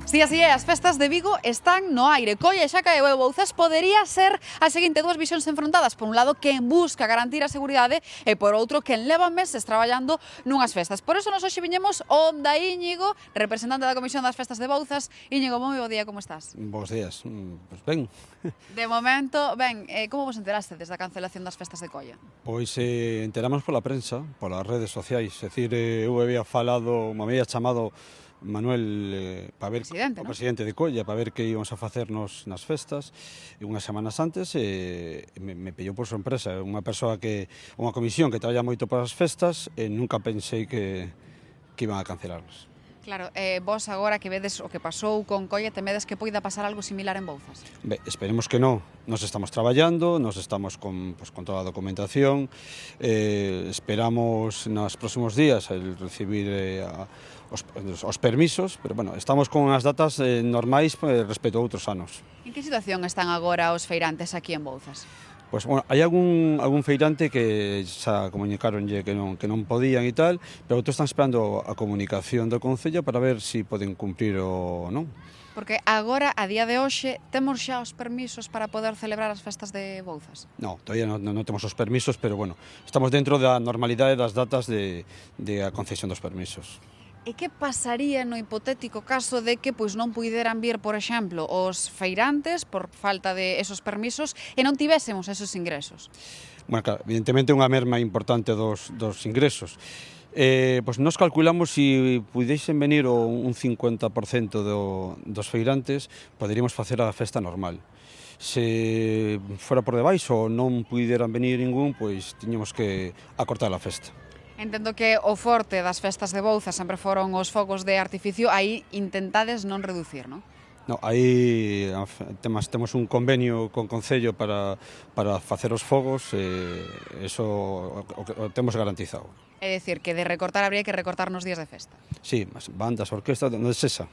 Si así é, as festas de Vigo están no aire. Colla xa caeu e Bouzas podería ser a seguinte dúas visións enfrontadas. Por un lado, quen busca garantir a seguridade e por outro, quen leva meses traballando nunhas festas. Por eso nos hoxe viñemos onde Íñigo, representante da Comisión das Festas de Bouzas. Íñigo, moi bo día, como estás? Bos días, pois ben. De momento, ben, como vos enteraste desde a cancelación das festas de Colla? Pois enteramos pola prensa, polas redes sociais, é dicir, eu había falado, me había chamado Manuel para ver Presidente, o non? presidente de Colla para ver que íbamos a facernos nas festas e unhas semanas antes me pillou por sorpresa, unha comisión que traballa moito para as festas e nunca pensei que iban a cancelarnos. Claro, vos agora que vedes o que pasou con Colla, temedes que poida pasar algo similar en Bouzas? Ben, esperemos que non. Nos estamos traballando, nos estamos con toda a documentación, esperamos nos próximos días el recibir os permisos, pero bueno, estamos con as datas normais respecto a outros anos. En que situación están agora os feirantes aquí en Bouzas? Pois, bueno, hai algún feirante que xa comunicaronlle que non podían e tal, pero outros están esperando a comunicación do Concello para ver se poden cumprir ou non. Porque agora, a día de hoxe, temos xa os permisos para poder celebrar as festas de Bouzas? No, todavía non temos os permisos, pero bueno, estamos dentro da normalidade das datas de a concesión dos permisos. E que pasaría no hipotético caso de que non puideran vir, por exemplo, os feirantes por falta de esos permisos e non tivésemos esos ingresos? Bueno, claro, evidentemente unha merma importante dos ingresos. Pois nos calculamos se puidesen venir un 50% dos feirantes, poderíamos facer a festa normal. Se fora por debaixo ou non puideran venir ningún, pois tiñamos que acortar a festa. Entendo que o forte das festas de Bouzas sempre foron os fogos de artificio, aí intentades non reducir, non? No, aí temos un convenio con Concello para facer os fogos, eso o temos garantizado. É dicir, que de recortar habría que recortar nos días de festa. Sí, as bandas, orquestas, non é esa.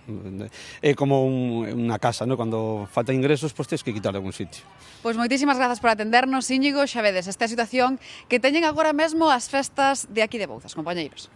É como unha casa, ¿no? Cando falta ingresos, pois tens que quitar de algún sitio. Pois moitísimas grazas por atendernos, Íñigo. Xa vedes, esta situación que teñen agora mesmo as festas de aquí de Bouzas, compañeiros.